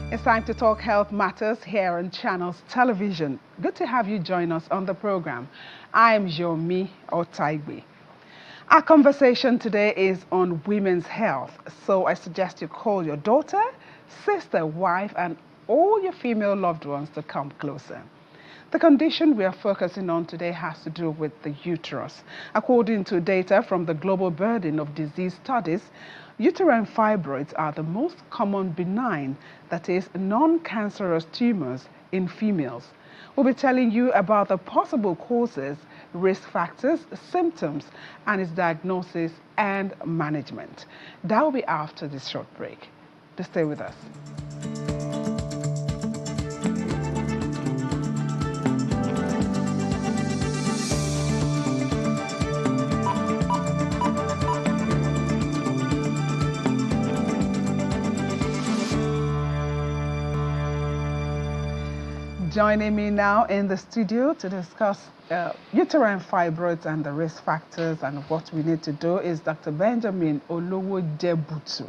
It's time to talk health matters here on Channels Television. Good to have you join us on the program. I'm Yomi Otaigbe. Our conversation today is on women's health, so I suggest you call your daughter, sister, wife, and all your female loved ones to come closer. The condition we are focusing on today has to do with the uterus. According to data from the Global Burden of Disease Studies, uterine fibroids are the most common benign, that is, non-cancerous tumors in females. We'll be telling you about the possible causes, risk factors, symptoms, and its diagnosis and management. That will be after this short break. To stay with us. Joining me now in the studio to discuss uterine fibroids and the risk factors and what we need to do is Dr. Benjamin Olowo-Jebutu,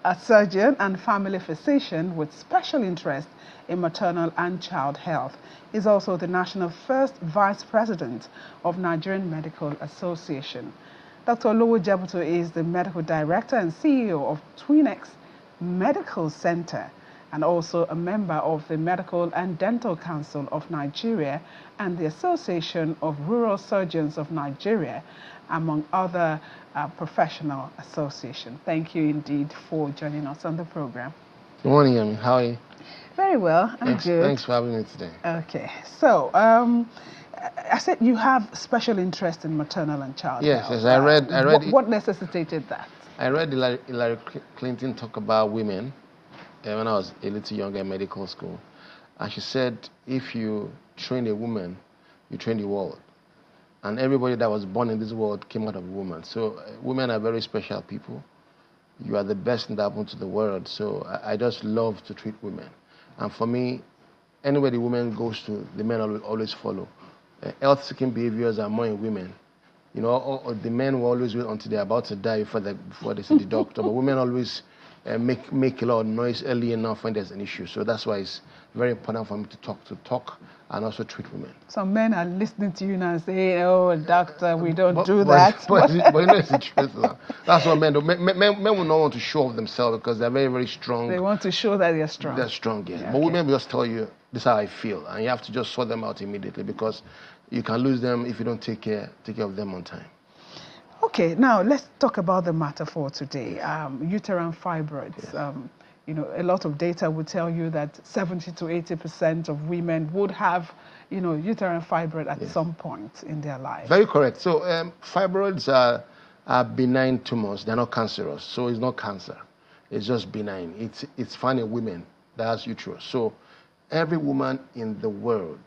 a surgeon and family physician with special interest in maternal and child health. He's also the National First Vice President of Nigerian Medical Association. Dr. Olowo-Jebutu is the Medical Director and CEO of Twinex Medical Center, and also a member of the Medical and Dental Council of Nigeria and the Association of Rural Surgeons of Nigeria, among other professional associations. Thank you indeed for joining us on the program. Good morning, Yemi. How are you? Very well, I'm good. Thanks for having me today. Okay, so I said you have special interest in maternal and child health. Yes, I read. What necessitated that? I read Hillary Clinton talk about women when I was a little younger in medical school, and she said, if you train a woman, you train the world. And everybody that was born in this world came out of a woman. So women are very special people. You are the best thing that happened to the world. So I just love to treat women. And for me, anywhere the woman goes to, the men always follow. Health-seeking behaviors are more in women. You know, the men will always wait until they're about to die before they see the doctor. But women always make a lot of noise early enough when there's an issue. So that's why it's very important for me to talk and also treat women. Some men are listening to you now and say, oh, doctor, we don't do that. But you know, it's the truth. That's what men do. Men will not want to show off themselves because they're very, very strong. They want to show that they're strong. They're strong, yes. Yeah, but women will just tell you, this is how I feel. And you have to just sort them out immediately because you can lose them if you don't take care of them on time. Okay, now let's talk about the matter for today. Uterine fibroids. Yes. You know, a lot of data would tell you that 70 to 80% of women would have, you know, uterine fibroid at some point in their life. Very correct. So fibroids are benign tumors. They're not cancerous. So it's not cancer. It's just benign. It's found in women that has uterus. So every woman in the world,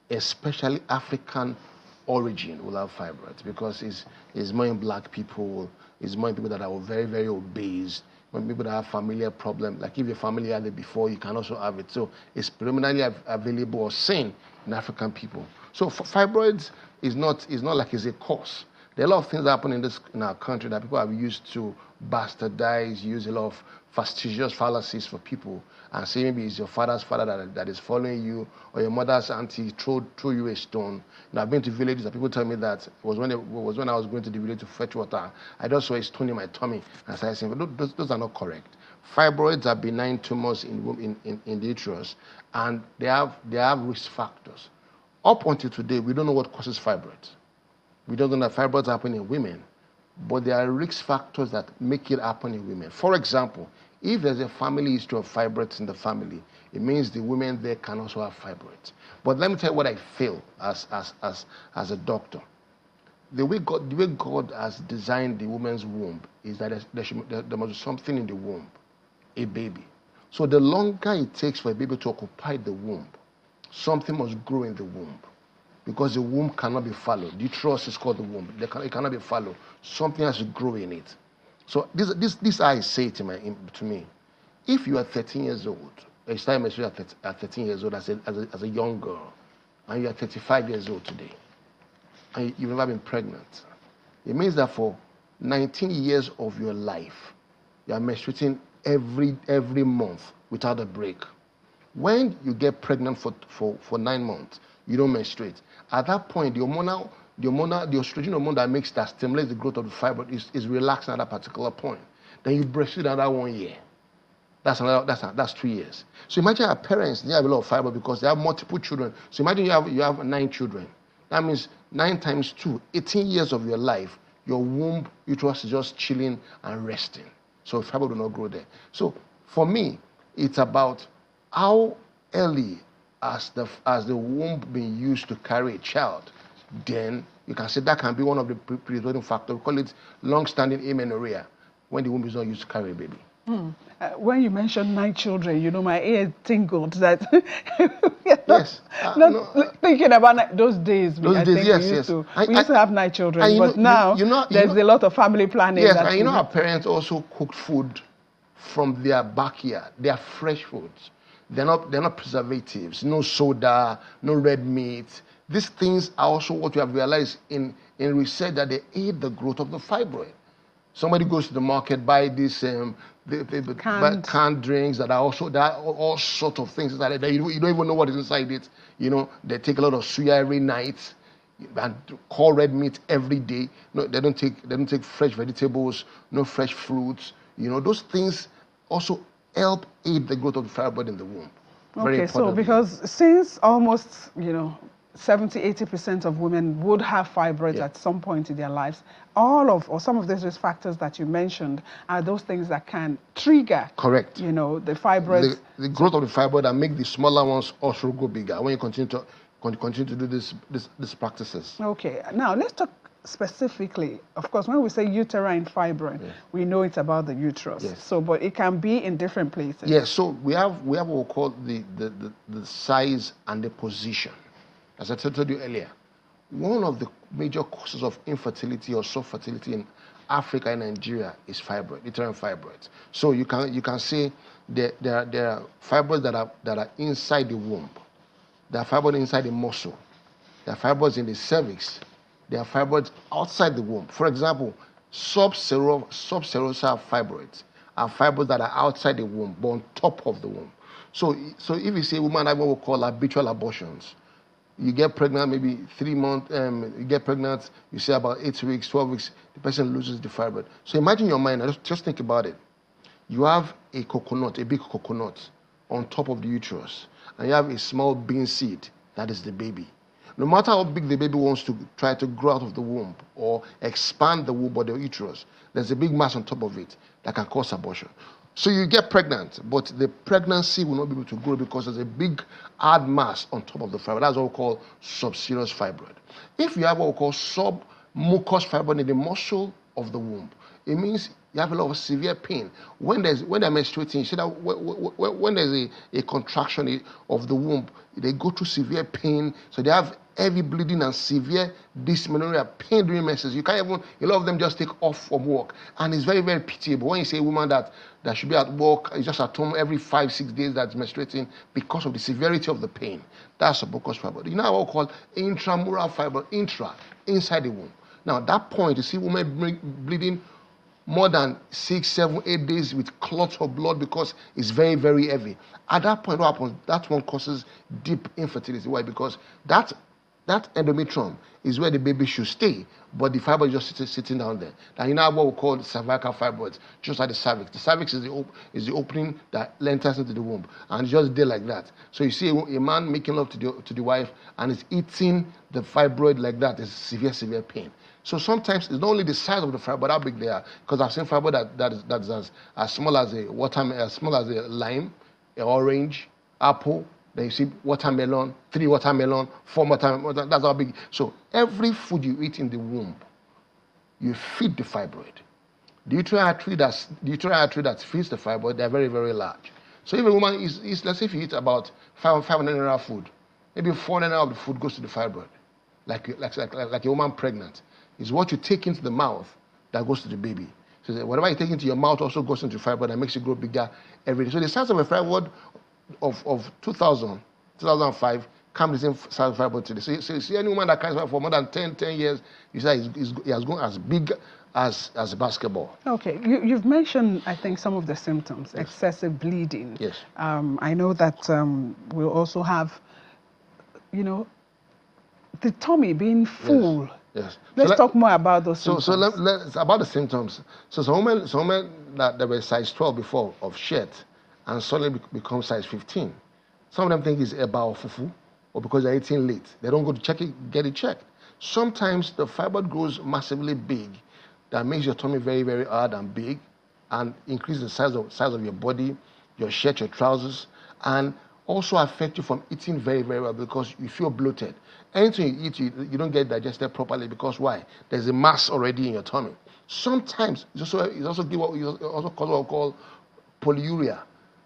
especially African origin, will have fibroids because it's more in black people, it's more in people that are very, very obese, when people that have familial problems. Like if your family had it before, you can also have it. So it's predominantly available or seen in African people. So fibroids is not like it's a cause. There are a lot of things that happen in our country that people have used to bastardize, use a lot of fastidious fallacies for people, and say maybe it's your father's father that is following you, or your mother's auntie threw you a stone. And I've been to villages and people tell me that it was when I was going to the village to fetch water. I just saw a stone in my tummy and started saying, but those are not correct. Fibroids are benign tumors in the uterus, and they have risk factors. Up until today, we don't know what causes fibroids. We don't know that fibroids happen in women, but there are risk factors that make it happen in women. For example, if there's a family history of fibroids in the family, it means the women there can also have fibroids. But let me tell you what I feel as a doctor. The way God has designed the woman's womb is that there must be something in the womb, a baby. So the longer it takes for a baby to occupy the womb, something must grow in the womb. Because the womb cannot be fallow. The uterus is called the womb. It cannot be fallow. Something has to grow in it. So this I say to me. If you are 13 years old, you start menstruating at 13 years old as a young girl, and you are 35 years old today, and you've never been pregnant, it means that for 19 years of your life, you are menstruating every month without a break. When you get pregnant for 9 months, you don't menstruate. At that point, the estrogen hormone that stimulates the growth of the fibroid is relaxed at that particular point. Then you breastfeed another 1 year. That's 2 years. So imagine our parents, they have a lot of fibroid because they have multiple children. So imagine you have 9 children. That means 9 times 2, 18 years of your life, your womb uterus is just chilling and resting. So fibroid will not grow there. So for me, it's about how early as the womb being used to carry a child, then you can say that can be one of the predisposing factors. We call it long-standing amenorrhea, when the womb is not used to carry a baby. When you mentioned 9 children, my ear tingled that Yes. thinking about those days. We used to have 9 children, but now there's a lot of family planning. Yes, and our parents also cook food from their backyard. They are fresh foods. They're not preservatives, no soda, no red meat. These things are also what we have realized in research, that they aid the growth of the fibroid. Somebody goes to the market, buy these canned drinks that are all sorts of things that you don't even know what is inside it. They take a lot of suya every night and call red meat every day. No, they don't take fresh vegetables, no fresh fruits. Those things also help aid the growth of the fibroid in the womb. Okay, so because since almost 70-80% of women would have fibroids at some point in their lives, some of these risk factors that you mentioned are those things that can trigger. Correct. The fibroids. The growth of the fibroid and make the smaller ones also go bigger when you continue to do these practices. Okay, now let's talk specifically. Of course, when we say uterine fibroid, we know it's about the uterus. Yes. So, but it can be in different places. Yes. So we have what we call the size and the position. As I told you earlier, one of the major causes of infertility or soft fertility in Africa and Nigeria is fibroid, uterine fibroids. So you can say there are fibroids that are inside the womb. There are fibroids inside the muscle. There are fibroids in the cervix. There are fibroids outside the womb. For example, subserosal fibroids are fibroids that are outside the womb, but on top of the womb. So if you say a woman have what we call habitual abortions, you get pregnant maybe 3 months, you get pregnant, you say about 8 weeks, 12 weeks, the person loses the fibroid. So imagine your mind, just think about it. You have a coconut, a big coconut on top of the uterus, and you have a small bean seed, that is the baby. No matter how big the baby wants to try to grow out of the womb or expand the womb or the uterus, there's a big mass on top of it that can cause abortion. So you get pregnant, but the pregnancy will not be able to grow because there's a big hard mass on top of the fibroid. That's what we call subserous fibroid. If you have what we call submucous fibroid in the muscle of the womb, it means you have a lot of severe pain. When they're menstruating, you see that when there's a contraction of the womb, they go through severe pain. So they have heavy bleeding and severe dysmenorrhea, pain during menses. A lot of them just take off from work. And it's very, very pitiable. When you say a woman that should be at work, is just at home every 5-6 days that's menstruating because of the severity of the pain. That's a mucous fibroid. You know what we call intramural fibroid, inside the womb. Now, at that point, you see women bleeding more than 6, 7, 8 days with clots of blood because it's very, very heavy. At that point, what happens? That one causes deep infertility. Why? Because that endometrium is where the baby should stay, but the fibroid is just sitting down there. And you know what we call cervical fibroids, just like the cervix. The cervix is the opening that enters into the womb, and it's just there like that. So you see a man making love to the wife, and is eating the fibroid like that. It's severe, severe pain. So sometimes it's not only the size of the fibroid, how big they are, because I've seen fibroid that is as small as a watermelon, as small as a lime, an orange, apple. Then you see watermelon, 3 watermelon, 4 watermelon. That's how big. So every food you eat in the womb, you feed the fibroid. The uterine artery that feeds the fibroid, they're very, very large. So if a woman is let's say if you eat about 500 naira food, maybe 400 naira of the food goes to the fibroid, like a woman pregnant. It's what you take into the mouth that goes to the baby. So whatever you take into your mouth also goes into the fibroid and makes it grow bigger every day. So the size of a fibroid of 2005 can be the same size of fibroid today. So you see any woman that carries fibroid for more than 10 years, you say he has grown as big as a basketball. Okay, you've mentioned, I think, some of the symptoms, Yes. excessive bleeding. Yes. I know that we'll also have, you know, the tummy being full. Yes. Let's talk more about those symptoms. So let's about the symptoms. So some women that they were size 12 before of shirt and suddenly become size 15. Some of them think it's about fufu or because they're eating late. They don't go to check it, get it checked. Sometimes the fibroid grows massively big. That makes your tummy very, very hard and big and increase the size of your body, your shirt, your trousers, and also affect you from eating very, very well because you feel bloated. Anything you eat, you don't get digested properly because why? There's a mass already in your tummy. Sometimes it also cause what we call polyuria,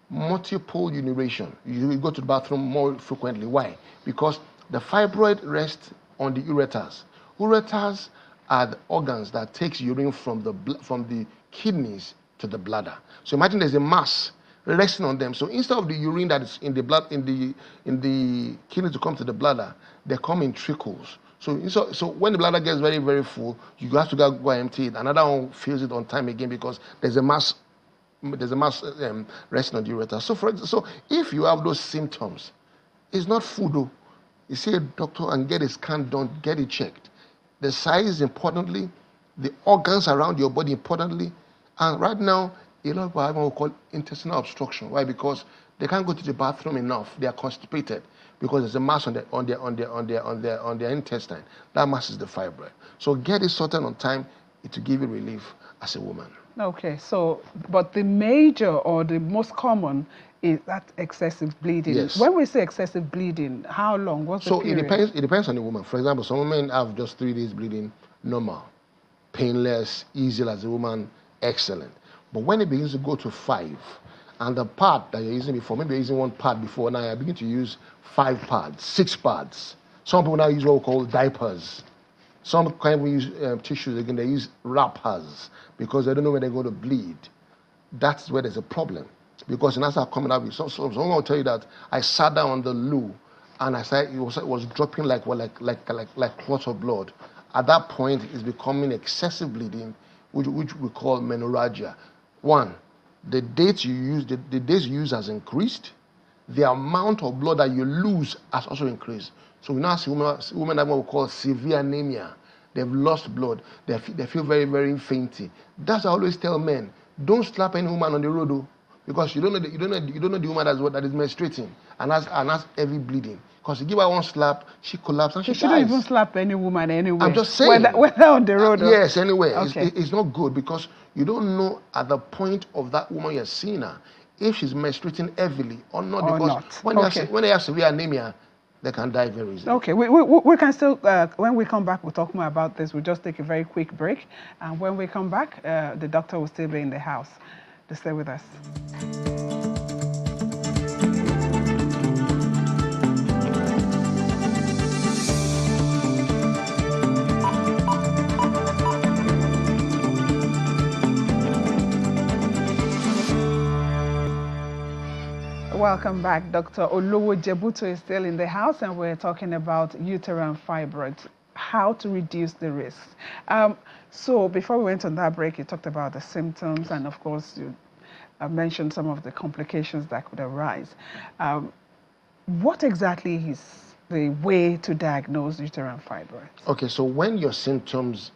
multiple urination. You go to the bathroom more frequently. Why? Because the fibroid rests on the ureters. Ureters are the organs that takes urine from the kidneys to the bladder. So imagine there's a mass resting on them. So instead of the urine that is in the blood in the kidney to come to the bladder, they come in trickles. So when the bladder gets very, very full, you have to go empty it. Another one fills it on time again because there's a mass resting on the ureter. So if you have those symptoms, it's not food though. You see a doctor and get a scan done, get it checked. The size importantly, the organs around your body importantly, and right now a lot of people have what we call intestinal obstruction. Why? Because they can't go to the bathroom enough. They are constipated because there's a mass on their intestine. That mass is the fibroid. So get it sorted on time. It will give you relief as a woman. Okay, so but the major or the most common is that excessive bleeding. Yes. When we say excessive bleeding, how long? What's the period? It depends on the woman. For example, some women have just 3 days bleeding, normal, painless, easy as a woman, excellent. But when it begins to go to 5, and the pad that you're using before, maybe you're using 1 pad before, now you're beginning to use 5 pads, 6 pads. Some people now use what we call diapers. Some can't even use tissues again. They use wrappers because they don't know when they're going to bleed. That's where there's a problem. Because when I start coming out with someone will tell you that I sat down on the loo and I said it was dropping like clots of blood. At that point, it's becoming excessive bleeding, which we call menorrhagia. 1, the dates you use has increased. The amount of blood that you lose has also increased. So we now see women that what we call severe anemia. They've lost blood. They feel very, very fainty. That's what I always tell men: don't slap any woman on the road, though, because you don't know the woman that is menstruating and has heavy bleeding. Because you give her 1 slap, she collapses and she dies. You shouldn't even slap any woman anyway. I'm just saying. Whether on the road. Yes, anyway. Okay. It's not good because you don't know at the point of that woman you're seeing her if she's menstruating heavily or not. Or because not. when they have severe anemia, they can die very easily. Okay, we can still, when we come back, we'll talk more about this. We'll just take a very quick break. And when we come back, the doctor will still be in the house. Just stay with us. Welcome back. Dr. Olowo Jebuto is still in the house, and we're talking about uterine fibroids, how to reduce the risk. So before we went on that break, you talked about the symptoms, and of course, you mentioned some of the complications that could arise. What exactly is the way to diagnose uterine fibroids? Okay, so when your symptoms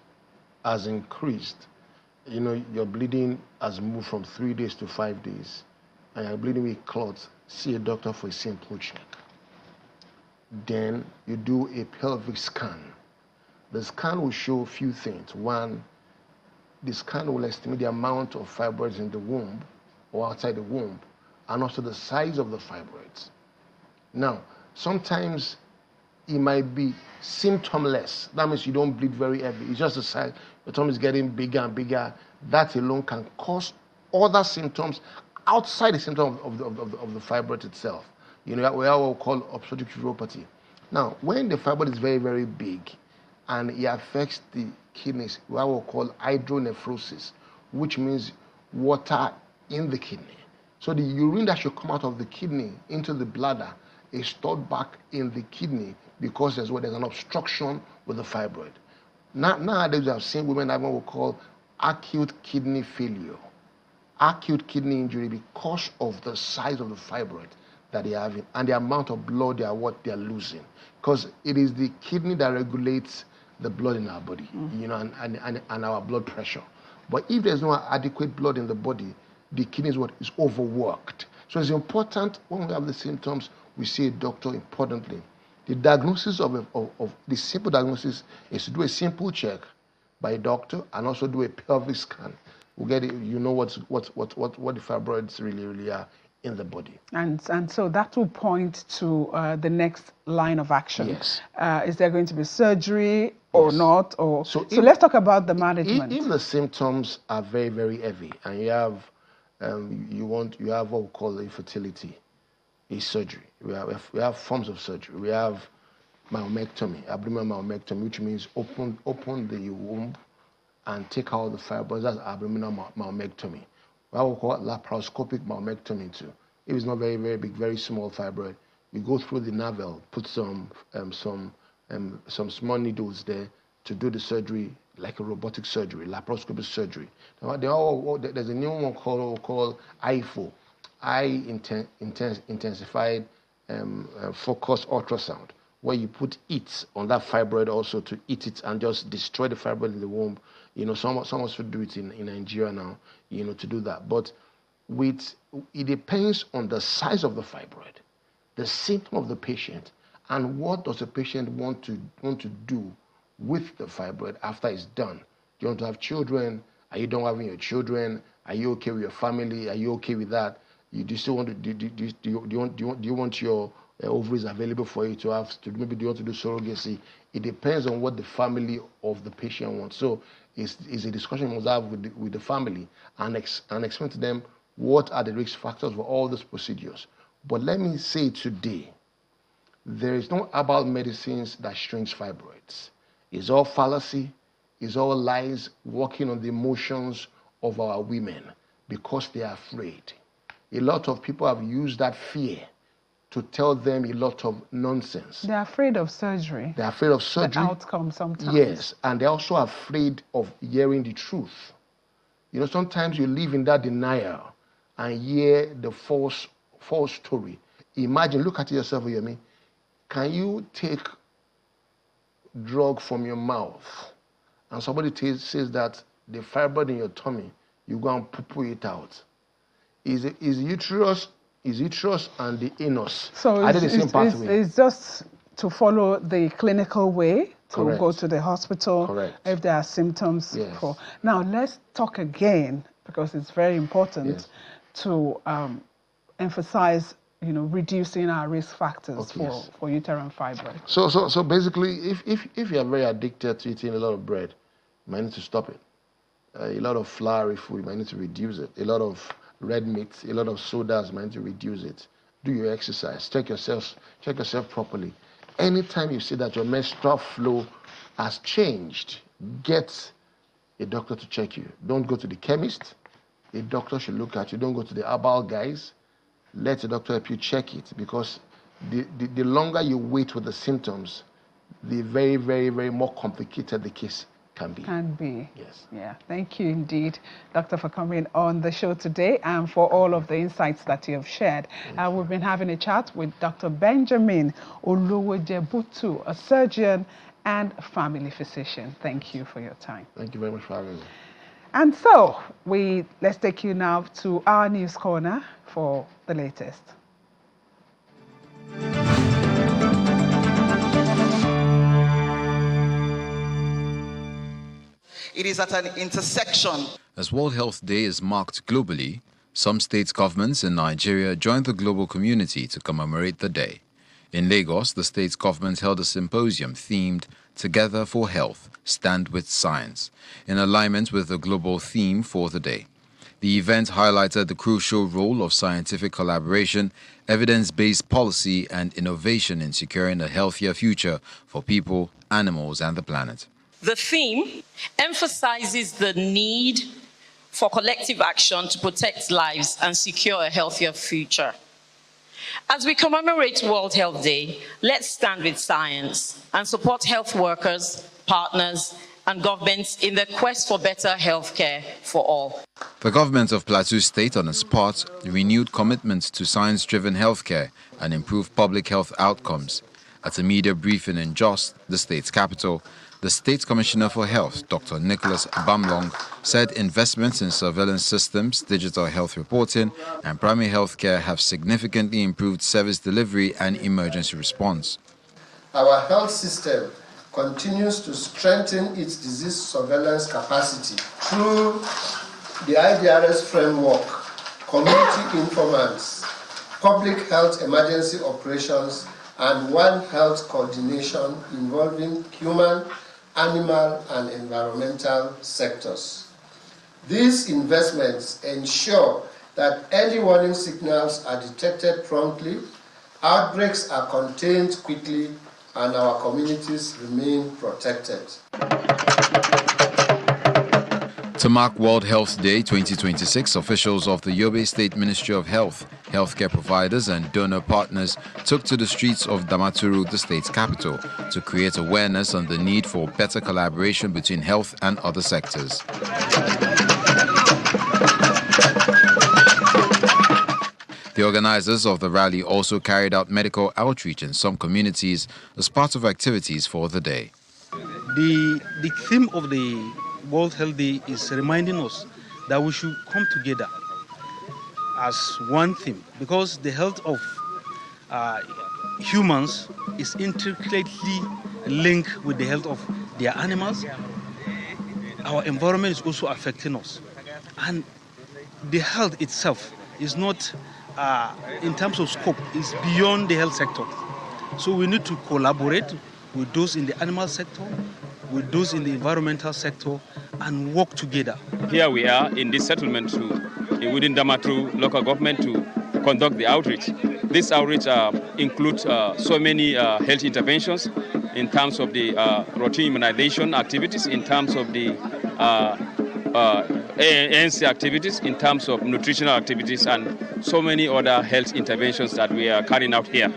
has increased, your bleeding has moved from 3 days to 5 days, and you're bleeding with clots, see a doctor for a simple check. Then you do a pelvic scan. The scan will show a few things. 1, the scan will estimate the amount of fibroids in the womb or outside the womb, and also the size of the fibroids. Now, sometimes it might be symptomless. That means you don't bleed very heavy. It's just the size. The tummy is getting bigger and bigger. That alone can cause other symptoms outside the symptom of the fibroid itself. We have what we call obstructive uteropathy. Now, when the fibroid is very, very big and it affects the kidneys, we have what we call hydronephrosis, which means water in the kidney. So the urine that should come out of the kidney into the bladder is stored back in the kidney because there's an obstruction with the fibroid. Nowadays, we have seen women have what we call acute kidney failure, acute kidney injury because of the size of the fibroid that they're having and the amount of blood they're losing. Because it is the kidney that regulates the blood in our body, and our blood pressure. But if there's no adequate blood in the body, the kidney is overworked. So it's important when we have the symptoms, we see a doctor. Importantly, the diagnosis of the simple diagnosis is to do a simple check by a doctor and also do a pelvic scan. We'll get it, what the fibroids really are in the body. And so that will point to the next line of action. Yes. Is there going to be surgery or not? So let's talk about the management. If the symptoms are very, very heavy and you have what we call infertility, is surgery. We have forms of surgery. We have myomectomy, abdominal myomectomy, which means open the womb and take out the fibroids. That's abdominal myomectomy. What we call laparoscopic myomectomy too. If it's not very, very big, very small fibroid, we go through the navel, put some small needles there to do the surgery, like a robotic surgery, laparoscopic surgery. Now, there's a new one called IFO, high intensified focused ultrasound, where you put heat on that fibroid also to eat it and just destroy the fibroid in the womb. Some also do it in Nigeria now, to do that. But it depends on the size of the fibroid, the symptom of the patient, and what does the patient want to do with the fibroid after it's done. Do you want to have children? Are you done having your children? Are you okay with your family? Are you okay with that? Do you still want to do you want your ovaries available for you to have? Maybe do you want to do surrogacy? It depends on what the family of the patient wants. So it's a discussion we must have with the family and explain to them what are the risk factors for all these procedures. But let me say today, there is no herbal medicines that shrinks fibroids. It's all fallacy. It's all lies working on the emotions of our women because they are afraid. A lot of people have used that fear to tell them a lot of nonsense. They're afraid of surgery. They're afraid of surgery. The outcome sometimes. Yes, and they're also afraid of hearing the truth. Sometimes you live in that denial and hear the false story. Imagine, look at yourself, Yemi. Can you take drug from your mouth and somebody says that the fibroid in your tummy, you go and poo it out? Is uterus and the anus, are they the same pathway? It's just to follow the clinical way, to Correct. go to the hospital. Correct. If there are symptoms. Yes. Now let's talk again, because it's very important Yes. to emphasize reducing our risk factors for uterine fibroid. So basically, if you are very addicted to eating a lot of bread, you might need to stop it. A lot of floury food, you might need to reduce it. A lot of red meat, a lot of sodas, you might need to reduce it. Do your exercise. Check yourself properly. Anytime you see that your menstrual flow has changed, get a doctor to check you. Don't go to the chemist. A doctor should look at you. Don't go to the herbal guys. Let the doctor help you check it, because the longer you wait with the symptoms, the very, very, very more complicated the case can be. Yes. Yeah. Thank you indeed, Doctor, for coming on the show today and for all of the insights that you have shared. We've been having a chat with Dr. Benjamin Olowojebutu, a surgeon and family physician. Thank you for your time. Thank you very much for having me. And so let's take you now to our news corner for the latest. It is at an intersection. As World Health Day is marked globally, some state governments in Nigeria joined the global community to commemorate the day. In Lagos, the state government held a symposium themed Together for Health, Stand with Science, in alignment with the global theme for the day. The event highlighted the crucial role of scientific collaboration, evidence-based policy, and innovation in securing a healthier future for people, animals, and the planet. The theme emphasizes the need for collective action to protect lives and secure a healthier future. As we commemorate World Health Day, let's stand with science and support health workers, partners, and governments in the quest for better healthcare for all. The government of Plateau State, on its part, renewed commitments to science-driven healthcare and improved public health outcomes. At a media briefing in Jos, the state's capital, the State Commissioner for Health, Dr. Nicholas Bamlong, said investments in surveillance systems, digital health reporting, and primary health care have significantly improved service delivery and emergency response. Our health system continues to strengthen its disease surveillance capacity through the IDRS framework, community informants, public health emergency operations, and One Health coordination involving human, animal, and environmental sectors. These investments ensure that early warning signals are detected promptly, outbreaks are contained quickly, and our communities remain protected. To mark World Health Day 2026, officials of the Yobe State Ministry of Health, healthcare providers and donor partners took to the streets of Damaturu, the state's capital, to create awareness on the need for better collaboration between health and other sectors. The organizers of the rally also carried out medical outreach in some communities as part of activities for the day. The theme of the World Health Day is reminding us that we should come together as one theme, because the health of humans is intricately linked with the health of their animals. Our environment is also affecting us, and the health itself is not, in terms of scope, is beyond the health sector. So we need to collaborate with those in the animal sector, with those in the environmental sector, and work together. Here we are in this settlement within Damaturu local government to conduct the outreach. This outreach includes so many health interventions in terms of the routine immunization activities, in terms of the ANC activities, in terms of nutritional activities, and so many other health interventions that we are carrying out here.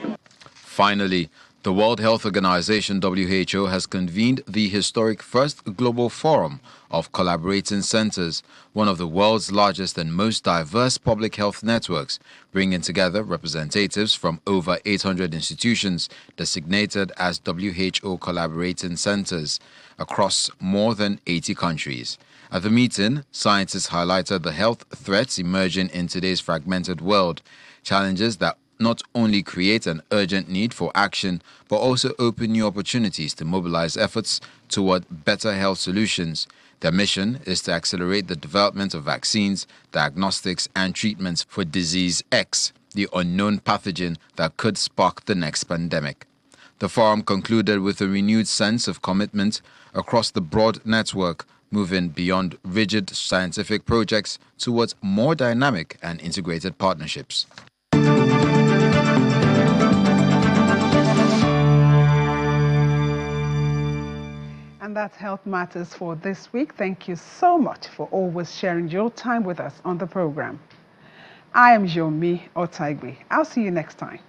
Finally, the World Health Organization, WHO, has convened the historic first global forum of collaborating centers, one of the world's largest and most diverse public health networks, bringing together representatives from over 800 institutions designated as WHO collaborating centers across more than 80 countries. At the meeting, scientists highlighted the health threats emerging in today's fragmented world, challenges that not only create an urgent need for action, but also open new opportunities to mobilize efforts toward better health solutions. Their mission is to accelerate the development of vaccines, diagnostics, and treatments for disease X, the unknown pathogen that could spark the next pandemic. The forum concluded with a renewed sense of commitment across the broad network, moving beyond rigid scientific projects towards more dynamic and integrated partnerships. And that's Health Matters for this week. Thank you so much for always sharing your time with us on the program. I am Yomi Otaigbe. I'll see you next time.